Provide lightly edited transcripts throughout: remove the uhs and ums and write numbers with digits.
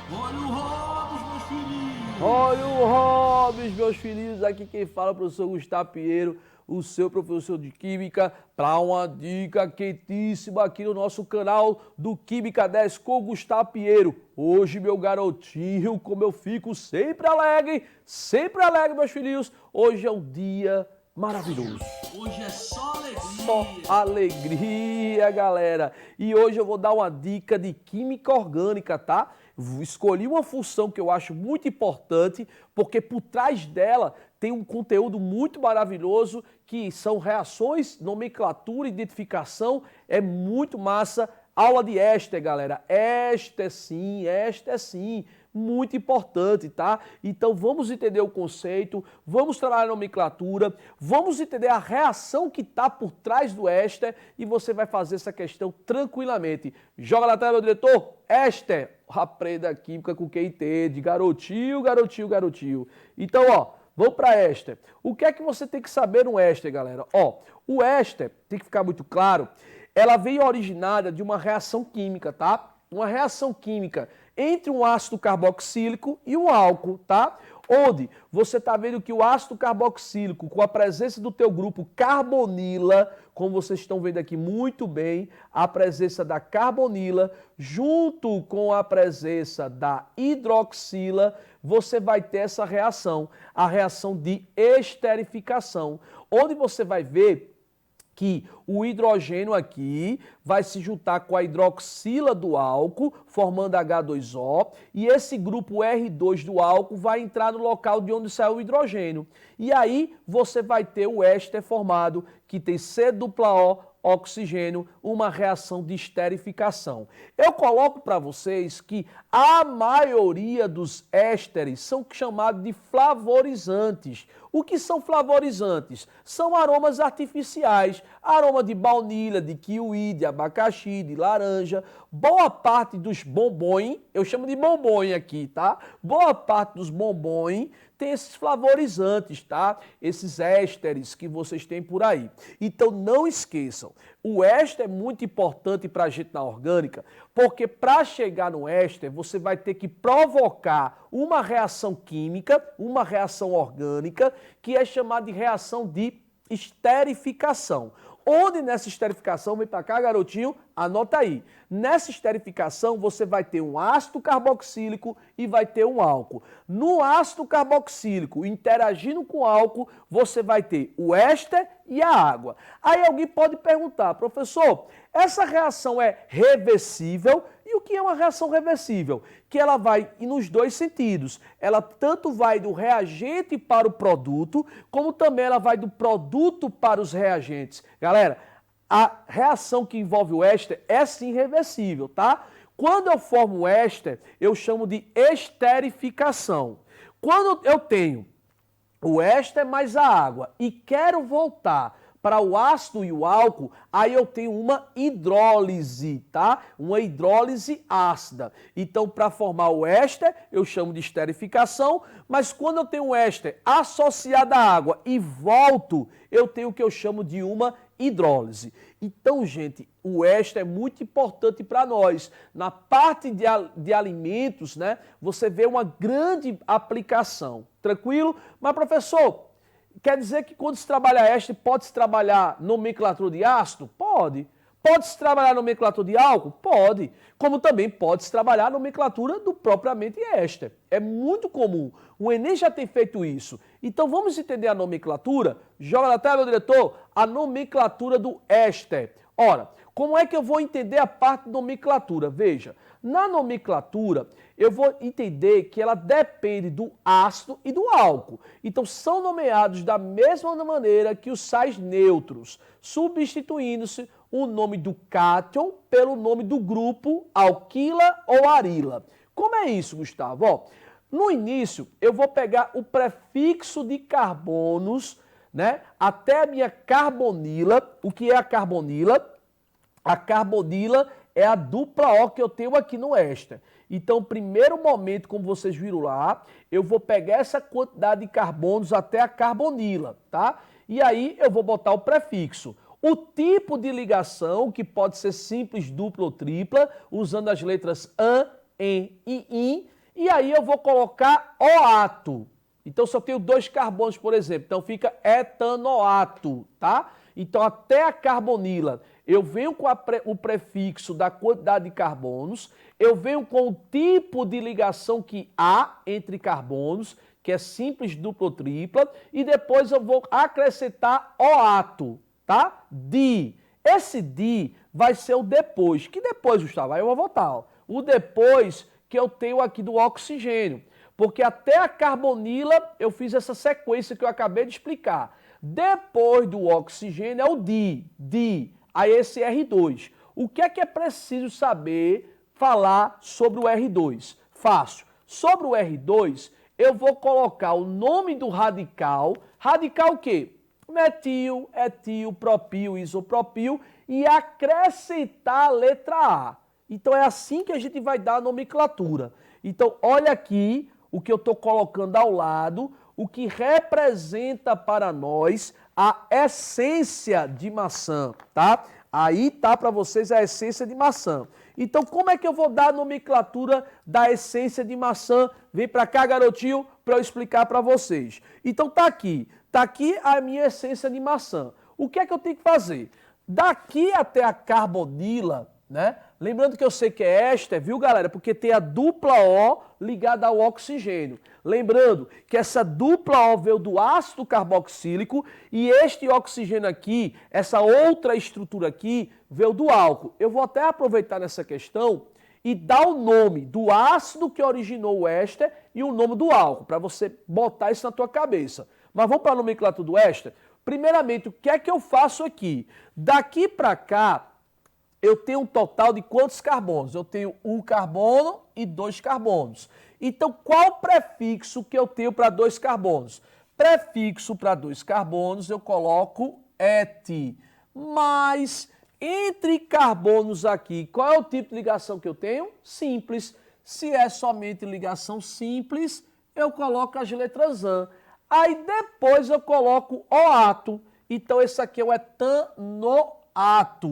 Olha o Hobbes, meus filhinhos! Olha o Hobbes, meus filhinhos, aqui quem fala é o professor Gustavo Pinheiro, o seu professor de Química, para uma dica quentíssima aqui no nosso canal do Química 10 com Gustavo Pinheiro. Hoje, meu garotinho, como eu fico sempre alegre, meus filhinhos, hoje é um dia maravilhoso. Hoje é só alegria! Só alegria, galera! E hoje eu vou dar uma dica de química orgânica, tá? Escolhi uma função que eu acho muito importante, porque por trás dela tem um conteúdo muito maravilhoso, que são reações, nomenclatura, identificação, é muito massa. Aula de éster, galera. Éster sim, muito importante, tá? Então vamos entender o conceito, vamos trabalhar a nomenclatura, vamos entender a reação que está por trás do éster e você vai fazer essa questão tranquilamente. Joga na tela, meu diretor. Éster, aprenda química com quem entende. Garotinho. Então, ó, vamos para éster. O que é que você tem que saber no éster, galera? Ó, o éster, tem que ficar muito claro, ela veio originada de uma reação química, tá? Uma reação química entre um ácido carboxílico e um álcool, tá? Onde você está vendo que o ácido carboxílico, com a presença do teu grupo carbonila, como vocês estão vendo aqui muito bem, a presença da carbonila, junto com a presença da hidroxila, você vai ter essa reação, a reação de esterificação, onde você vai ver que o hidrogênio aqui vai se juntar com a hidroxila do álcool, formando H2O, e esse grupo R2 do álcool vai entrar no local de onde sai o hidrogênio. E aí você vai ter o éster formado, que tem C+O, oxigênio, uma reação de esterificação. Eu coloco para vocês que a maioria dos ésteres são chamados de flavorizantes. O que são flavorizantes? São aromas artificiais, aroma de baunilha, de kiwi, de abacaxi, de laranja. Boa parte dos bombons, eu chamo de bombom aqui, tá? Boa parte dos bombons tem esses flavorizantes, tá? Esses ésteres que vocês têm por aí. Então não esqueçam, o éster é muito importante para a gente na orgânica, porque para chegar no éster você vai ter que provocar uma reação química, uma reação orgânica, que é chamada de reação de esterificação. Onde nessa esterificação, vem para cá, garotinho, anota aí. Nessa esterificação, você vai ter um ácido carboxílico e vai ter um álcool. No ácido carboxílico, interagindo com o álcool, você vai ter o éster e a água. Aí alguém pode perguntar, professor, essa reação é reversível? E o que é uma reação reversível? Que ela vai nos dois sentidos. Ela tanto vai do reagente para o produto, como também ela vai do produto para os reagentes. Galera, a reação que envolve o éster é sim reversível, tá? Quando eu formo o éster, eu chamo de esterificação. Quando eu tenho o éster mais a água e quero voltar para o ácido e o álcool, aí eu tenho uma hidrólise, tá? Uma hidrólise ácida. Então, para formar o éster, eu chamo de esterificação, mas quando eu tenho o éster associado à água e volto, eu tenho o que eu chamo de uma hidrólise. Então, gente, o éster é muito importante para nós. Na parte de alimentos, né, você vê uma grande aplicação. Tranquilo? Mas, professor, quer dizer que quando se trabalha éster, pode-se trabalhar nomenclatura de ácido? Pode. Pode-se trabalhar nomenclatura de álcool? Pode. Como também pode-se trabalhar nomenclatura do propriamente éster. É muito comum. O Enem já tem feito isso. Então vamos entender a nomenclatura? Joga na tela, meu diretor, a nomenclatura do éster. Ora, como é que eu vou entender a parte de nomenclatura? Veja, na nomenclatura, eu vou entender que ela depende do ácido e do álcool. Então, são nomeados da mesma maneira que os sais neutros, substituindo-se o nome do cátion pelo nome do grupo alquila ou arila. Como é isso, Gustavo? Ó, no início, eu vou pegar o prefixo de carbonos, né, até a minha carbonila. O que é a carbonila? A carbonila é a dupla O que eu tenho aqui no éster. Então, primeiro momento, como vocês viram lá, eu vou pegar essa quantidade de carbonos até a carbonila, tá? E aí eu vou botar o prefixo. O tipo de ligação, que pode ser simples, dupla ou tripla, usando as letras AN, EN e IN, E aí eu vou colocar oato. Então, se eu tenho 2 carbonos, por exemplo, então fica etanoato, tá? Então, até a carbonila, eu venho com o prefixo da quantidade de carbonos, eu venho com o tipo de ligação que há entre carbonos, que é simples, dupla ou tripla, e depois eu vou acrescentar oato, tá? Di. Esse di vai ser o depois. Que depois, Gustavo? Aí eu vou voltar, ó. O depois que eu tenho aqui do oxigênio. Porque até a carbonila eu fiz essa sequência que eu acabei de explicar. Depois do oxigênio é o di, aí esse R2. O que é preciso saber falar sobre o R2? Fácil. Sobre o R2, eu vou colocar o nome do radical. Radical o quê? Metil, etil, propil, isopropil e acrescentar a letra A. Então é assim que a gente vai dar a nomenclatura. Então olha aqui o que eu estou colocando ao lado, o que representa para nós a essência de maçã, tá? Aí tá para vocês a essência de maçã. Então como é que eu vou dar a nomenclatura da essência de maçã? Vem para cá, garotinho, para eu explicar para vocês. Então tá aqui a minha essência de maçã. O que é que eu tenho que fazer? Daqui até a carbonila, né? Lembrando que eu sei que é éster, viu, galera? Porque tem a dupla O ligada ao oxigênio. Lembrando que essa dupla O veio do ácido carboxílico e este oxigênio aqui, essa outra estrutura aqui, veio do álcool. Eu vou até aproveitar nessa questão e dar o nome do ácido que originou o éster e o nome do álcool, para você botar isso na tua cabeça. Mas vamos para a nomenclatura do éster? Primeiramente, o que é que eu faço aqui? Daqui para cá, eu tenho um total de quantos carbonos? Eu tenho 1 carbono e 2 carbonos. Então, qual prefixo que eu tenho para 2 carbonos? Prefixo para 2 carbonos, eu coloco et. Mas, entre carbonos aqui, qual é o tipo de ligação que eu tenho? Simples. Se é somente ligação simples, eu coloco as letras AN. Aí, depois, eu coloco OATO. Então, esse aqui é o etanoato.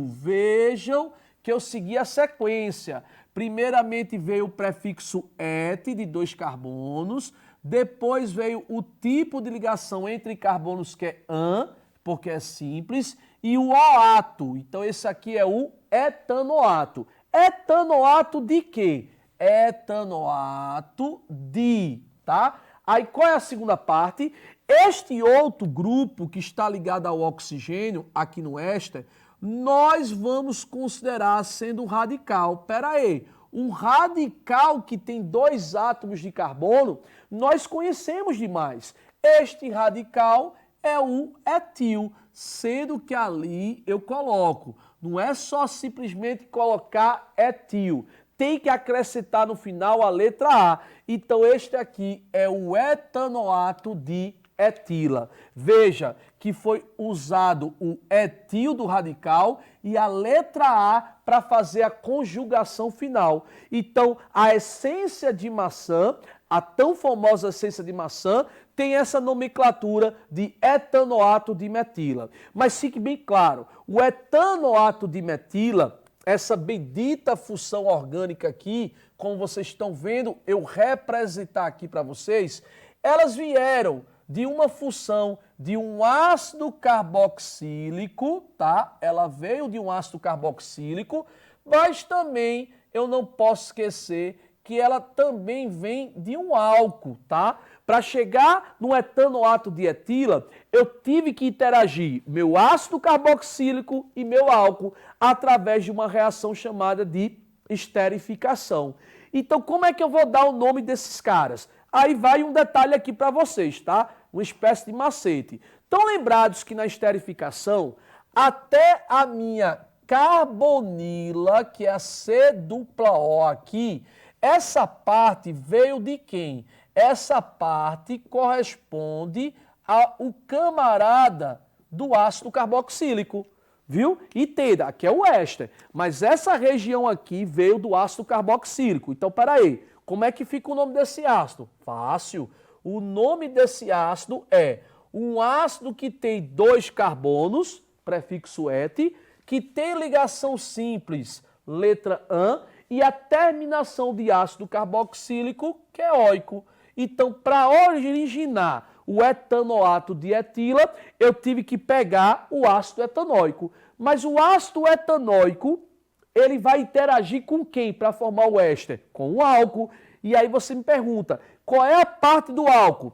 Vejam que eu segui a sequência. Primeiramente veio o prefixo et de 2 carbonos, depois veio o tipo de ligação entre carbonos que é AN, porque é simples, e o OATO. Então esse aqui é o etanoato. Etanoato de quê? Etanoato de, tá? Aí qual é a segunda parte? Este outro grupo que está ligado ao oxigênio, aqui no éster, nós vamos considerar sendo um radical. Pera aí, um radical que tem 2 átomos de carbono, nós conhecemos demais. Este radical é o etil, sendo que ali eu coloco. Não é só simplesmente colocar etil, tem que acrescentar no final a letra A. Então este aqui é o etanoato de etila. Veja que foi usado o etil do radical e a letra A para fazer a conjugação final. Então, a essência de maçã, a tão famosa essência de maçã, tem essa nomenclatura de etanoato de metila. Mas fique bem claro, o etanoato de metila, essa bendita função orgânica aqui, como vocês estão vendo, eu representar aqui para vocês, elas vieram de uma função de um ácido carboxílico, tá? Ela veio de um ácido carboxílico, mas também eu não posso esquecer que ela também vem de um álcool, tá? Para chegar no etanoato de etila, eu tive que interagir meu ácido carboxílico e meu álcool através de uma reação chamada de esterificação. Então, como é que eu vou dar o nome desses caras? Aí vai um detalhe aqui para vocês, tá? Uma espécie de macete. Estão lembrados que na esterificação, até a minha carbonila, que é a C-O aqui, essa parte veio de quem? Essa parte corresponde ao camarada do ácido carboxílico, viu? E entenda, aqui é o éster, mas essa região aqui veio do ácido carboxílico. Então, peraí, como é que fica o nome desse ácido? Fácil. O nome desse ácido é um ácido que tem 2 carbonos, prefixo et, que tem ligação simples, letra AN, e a terminação de ácido carboxílico, que é óico. Então, para originar o etanoato de etila, eu tive que pegar o ácido etanóico. Mas o ácido etanóico, ele vai interagir com quem para formar o éster? Com o álcool. E aí você me pergunta, qual é a parte do álcool?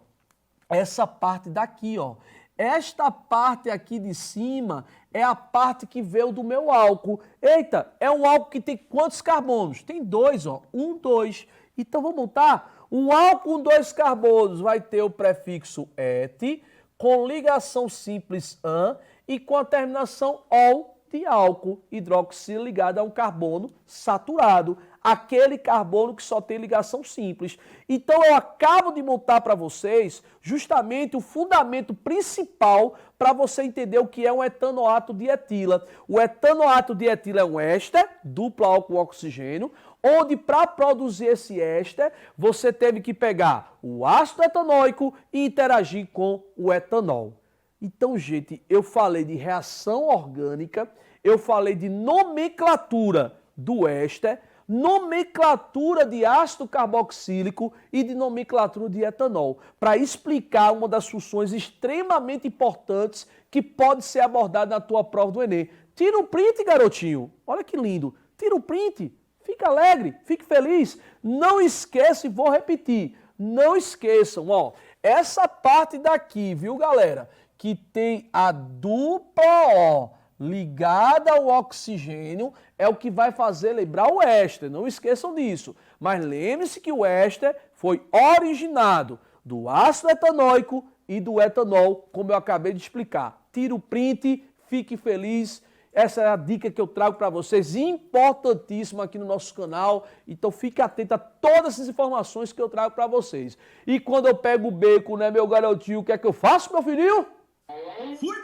Essa parte daqui, ó. Esta parte aqui de cima é a parte que veio do meu álcool. Eita, é um álcool que tem quantos carbonos? Tem 2, ó. 1, 2. Então vamos montar. Um álcool com 2 carbonos vai ter o prefixo et, com ligação simples an e com a terminação ol de álcool hidroxilo ligado a um carbono saturado. Aquele carbono que só tem ligação simples. Então eu acabo de montar para vocês justamente o fundamento principal para você entender o que é um etanoato de etila. O etanoato de etila é um éster, duplo álcool oxigênio, onde para produzir esse éster você teve que pegar o ácido etanóico e interagir com o etanol. Então, gente, eu falei de reação orgânica, eu falei de nomenclatura do éster, nomenclatura de ácido carboxílico e de nomenclatura de etanol, para explicar uma das funções extremamente importantes que pode ser abordada na tua prova do Enem. Tira um print, garotinho. Olha que lindo. Tira um print. Fica alegre, fique feliz. Não esqueça, e vou repetir, não esqueçam, ó, essa parte daqui, viu, galera, que tem a dupla O ligada ao oxigênio, é o que vai fazer lembrar o éster, não esqueçam disso. Mas lembre-se que o éster foi originado do ácido etanóico e do etanol, como eu acabei de explicar. Tira o print, fique feliz. Essa é a dica que eu trago para vocês, importantíssima aqui no nosso canal. Então fique atento a todas essas informações que eu trago para vocês. E quando eu pego o beco, né, meu garotinho, o que é que eu faço, meu filhinho? Fui,